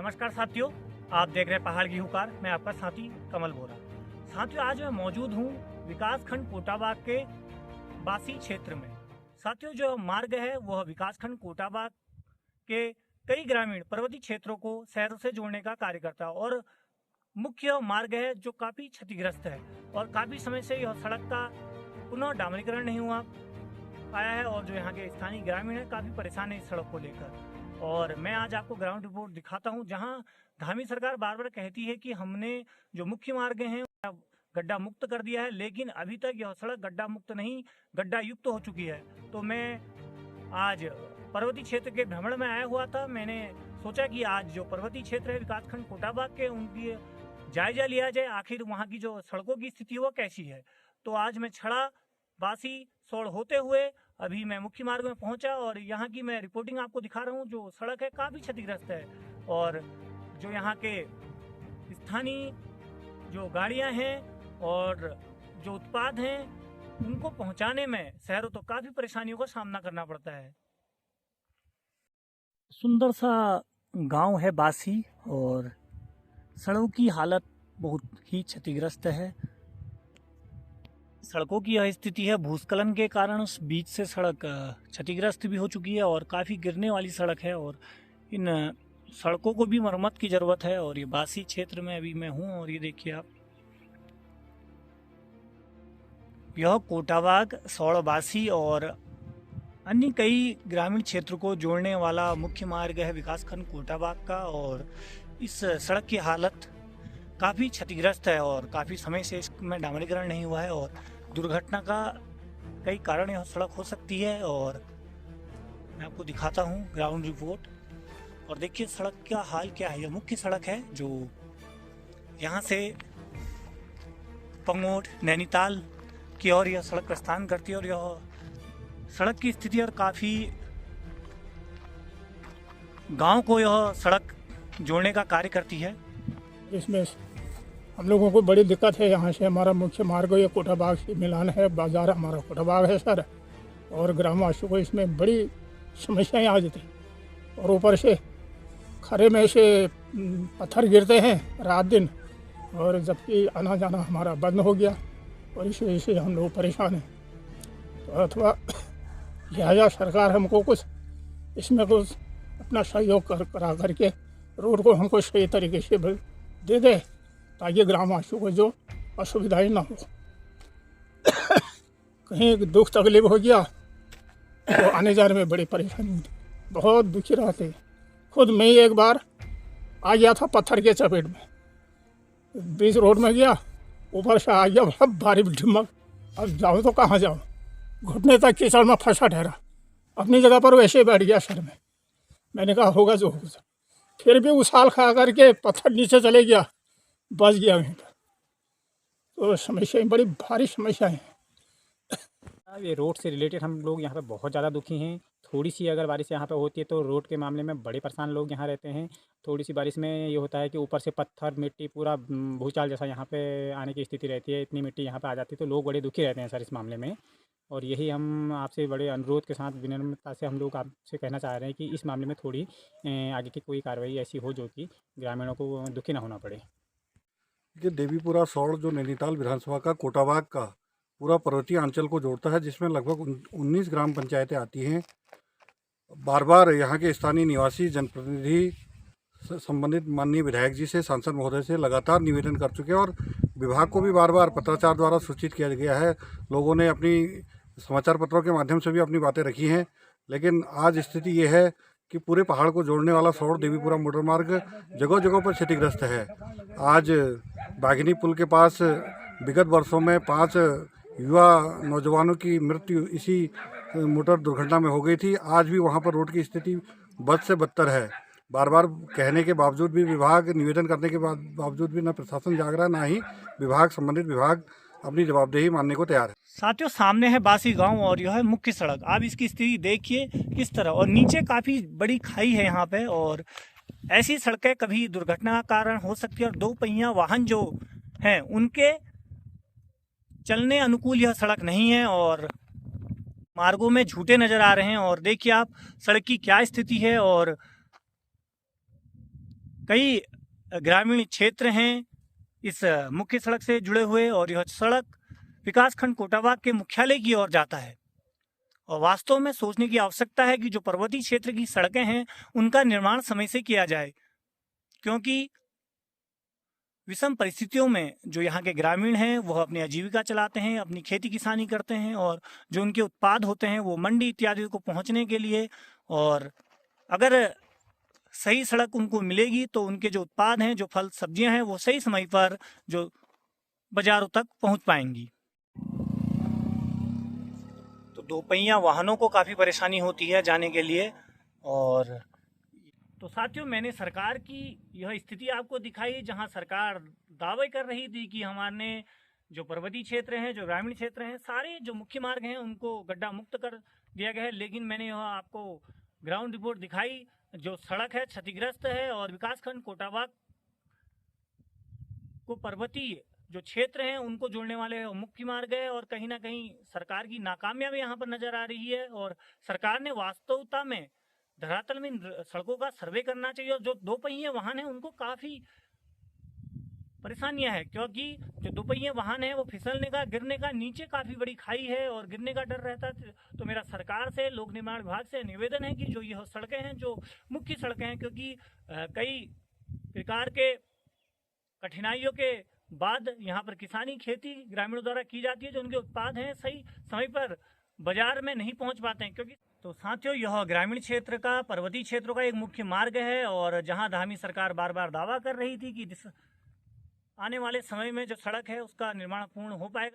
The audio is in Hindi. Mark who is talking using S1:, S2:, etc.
S1: नमस्कार साथियों, आप देख रहे हैं पहाड़ की हुकार। मैं आपका साथी कमल बोरा। साथियों, आज मैं मौजूद हूँ विकासखंड कोटाबाग के बासी क्षेत्र में। साथियों, जो मार्ग है वह विकासखंड कोटाबाग के कई ग्रामीण पर्वतीय क्षेत्रों को शहरों से जोड़ने का कार्य करता है और मुख्य मार्ग है जो काफी क्षतिग्रस्त है और काफी समय से यह सड़क का पुनः डामरीकरण नहीं हुआ पाया है और जो यहाँ के स्थानीय ग्रामीण है काफी परेशान है इस सड़क को लेकर। और मैं आज आपको ग्राउंड रिपोर्ट दिखाता हूँ, जहाँ धामी सरकार बार बार कहती है कि हमने जो मुख्य मार्ग हैं गड्ढा मुक्त कर दिया है, लेकिन अभी तक यह सड़क गड्ढा मुक्त नहीं, गड्ढा युक्त हो चुकी है। तो मैं आज पर्वतीय क्षेत्र के भ्रमण में आया हुआ था। मैंने सोचा कि आज जो पर्वतीय क्षेत्र है विकासखंड कोटाबाग के, उनकी जायजा लिया जाए, आखिर वहाँ की जो सड़कों की स्थिति वो कैसी है। तो आज मैं छड़ा बासी सोड़ होते हुए अभी मैं मुख्य मार्ग में पहुंचा और यहाँ की मैं रिपोर्टिंग आपको दिखा रहा हूँ। जो सड़क है काफ़ी क्षतिग्रस्त है और जो यहाँ के स्थानीय जो गाड़ियाँ हैं और जो उत्पाद हैं उनको पहुँचाने में शहरों तो काफ़ी परेशानियों का सामना करना पड़ता है। सुंदर सा गांव है बासी और सड़कों की हालत बहुत ही क्षतिग्रस्त है। सड़कों की यह स्थिति है, भूस्खलन के कारण उस बीच से सड़क क्षतिग्रस्त भी हो चुकी है और काफ़ी गिरने वाली सड़क है और इन सड़कों को भी मरम्मत की ज़रूरत है। और ये बासी क्षेत्र में अभी मैं हूँ और ये देखिए आप, यह कोटाबाग, सौड़, बासी और अन्य कई ग्रामीण क्षेत्र को जोड़ने वाला मुख्य मार्ग है विकासखंड कोटाबाग का। और इस सड़क की हालत काफ़ी क्षतिग्रस्त है और काफ़ी समय से इसमें डामरीकरण नहीं हुआ है और दुर्घटना का कई कारण यह सड़क हो सकती है। और मैं आपको दिखाता हूँ ग्राउंड रिपोर्ट। और देखिए सड़क का हाल क्या है। यह मुख्य सड़क है जो यहाँ से पंगोट, नैनीताल की ओर यह सड़क प्रस्थान करती है और यह सड़क की स्थिति और काफ़ी गांव को यह सड़क जोड़ने का कार्य करती है।
S2: इसमें हम लोगों को बड़ी दिक्कत है। यहाँ से हमारा मुख्य मार्ग ये कोटाबाग से मिलान है, बाजार हमारा कोटाबाग है सर, और ग्रामवासियों को इसमें बड़ी समस्याएं आ जाती और ऊपर से खरे में से पत्थर गिरते हैं रात दिन, और जबकि आना जाना हमारा बंद हो गया और इस वजह से हम लोग परेशान हैं। तो अथवा लिहाजा सरकार हमको कुछ इसमें कुछ अपना सहयोग करा करके रोड को हमको सही तरीके से दे दे, ताकि ग्रामवासियों को जो असुविधाएं ना हो। कहीं दुख तकलीफ हो गया तो आने जाने में बड़ी परेशानी होती, बहुत दुखी रहते। खुद मैं ही एक बार आ गया था पत्थर के चपेट में, बीच रोड में गया, ऊपर से आ गया बहुत भारी ढिमक। अब जाऊँ तो कहाँ जाऊँ, घुटने तक कीचड़ में फंसा ठहरा, अपनी जगह पर वैसे ही बैठ गया सर में। मैंने कहा होगा जो होगा, फिर भी उछाल खा करके पत्थर नीचे चले गया, बच गया वहीं पर। तो समस्याएं बड़ी भारी समस्याएं हैं।
S3: ये रोड से रिलेटेड हम लोग यहाँ पे बहुत ज़्यादा दुखी हैं। थोड़ी सी अगर बारिश यहाँ पे होती है तो रोड के मामले में बड़े परेशान लोग यहाँ रहते हैं। थोड़ी सी बारिश में ये होता है कि ऊपर से पत्थर, मिट्टी, पूरा भूचाल जैसा यहाँ पे आने की स्थिति रहती है। इतनी मिट्टी यहाँ पे आ जाती है तो लोग बड़े दुखी रहते हैं सर इस मामले में। और यही हम आपसे बड़े अनुरोध के साथ, विनम्रता से हम लोग आपसे कहना चाह रहे हैं कि इस मामले में थोड़ी आगे की कोई कार्रवाई ऐसी हो जो कि ग्रामीणों को दुखी ना होना पड़े।
S4: ये देवीपुरा सौड़ जो नैनीताल विधानसभा का कोटाबाग का पूरा पर्वतीय अंचल को जोड़ता है, जिसमें लगभग 19 ग्राम पंचायतें आती हैं। बार बार यहाँ के स्थानीय निवासी जनप्रतिनिधि संबंधित माननीय विधायक जी से, सांसद महोदय से लगातार निवेदन कर चुके हैं और विभाग को भी बार बार पत्राचार द्वारा सूचित किया गया है। लोगों ने अपनी समाचार पत्रों के माध्यम से भी अपनी बातें रखी हैं, लेकिन आज स्थिति ये है कि पूरे पहाड़ को जोड़ने वाला सौड़ देवीपुरा मोटर मार्ग जगह जगह पर क्षतिग्रस्त है। आज बाघिनी पुल के पास विगत वर्षों में 5 युवा नौजवानों की मृत्यु इसी मोटर दुर्घटना में हो गई थी। आज भी वहां पर रोड की स्थिति बद से बदतर है। बार बार कहने के बावजूद भी, विभाग निवेदन करने के बावजूद भी न प्रशासन जाग रहा है, ना ही विभाग, संबंधित विभाग अपनी जवाबदेही मानने को तैयार है।
S1: साथियों, सामने है बासी गांव और यह है मुख्य सड़क। आप इसकी स्थिति देखिए किस तरह, और नीचे काफ़ी बड़ी खाई है यहाँ पे। और ऐसी सड़कें कभी दुर्घटना का कारण हो सकती है और 2 पहिया वाहन जो हैं उनके चलने अनुकूल यह सड़क नहीं है और मार्गों में झूठे नजर आ रहे हैं। और देखिए आप सड़क की क्या स्थिति है और कई ग्रामीण क्षेत्र हैं इस मुख्य सड़क से जुड़े हुए, और यह सड़क विकासखंड कोटाबाग के मुख्यालय की ओर जाता है। और वास्तव में सोचने की आवश्यकता है कि जो पर्वतीय क्षेत्र की सड़कें हैं उनका निर्माण समय से किया जाए, क्योंकि विषम परिस्थितियों में जो यहाँ के ग्रामीण हैं वह अपनी आजीविका चलाते हैं, अपनी खेती किसानी करते हैं, और जो उनके उत्पाद होते हैं वो मंडी इत्यादि को पहुँचने के लिए, और अगर सही सड़क उनको मिलेगी तो उनके जो उत्पाद हैं, जो फल सब्जियां हैं, वो सही समय पर जो बाजारों तक पहुंच पाएंगी। तो दो पहिया वाहनों को काफ़ी परेशानी होती है जाने के लिए। और तो साथियों, मैंने सरकार की यह स्थिति आपको दिखाई जहां सरकार दावे कर रही थी कि हमारे जो पर्वतीय क्षेत्र हैं, जो ग्रामीण क्षेत्र हैं, सारे जो मुख्य मार्ग हैं उनको गड्ढा मुक्त कर दिया गया है। लेकिन मैंने यह आपको ग्राउंड रिपोर्ट दिखाई, जो सड़क है क्षतिग्रस्त है, और विकासखंड कोटाबाग को पर्वतीय जो क्षेत्र हैं उनको जोड़ने वाले मुख्य मार्ग है, और कहीं ना कहीं सरकार की नाकामयाबी यहाँ पर नजर आ रही है। और सरकार ने वास्तवता में धरातल में सड़कों का सर्वे करना चाहिए, और जो दो पहिए वाहन हैं उनको काफ़ी परेशानियां हैं, क्योंकि जो दो पहिए वाहन है वो फिसलने का, गिरने का, नीचे काफ़ी बड़ी खाई है और गिरने का डर रहता है। तो मेरा सरकार से, लोक निर्माण विभाग से निवेदन है कि जो यह सड़कें हैं, जो मुख्य सड़कें हैं, क्योंकि कई प्रकार के कठिनाइयों के बाद यहाँ पर किसानी खेती ग्रामीणों द्वारा की जाती है, जो उनके उत्पाद हैं सही समय पर बाजार में नहीं पहुँच पाते हैं। क्योंकि तो साथियों, यह ग्रामीण क्षेत्र का, पर्वतीय क्षेत्रों का एक मुख्य मार्ग है, और जहां धामी सरकार बार बार दावा कर रही थी कि आने वाले समय में जो सड़क है उसका निर्माण पूर्ण हो पाएगा।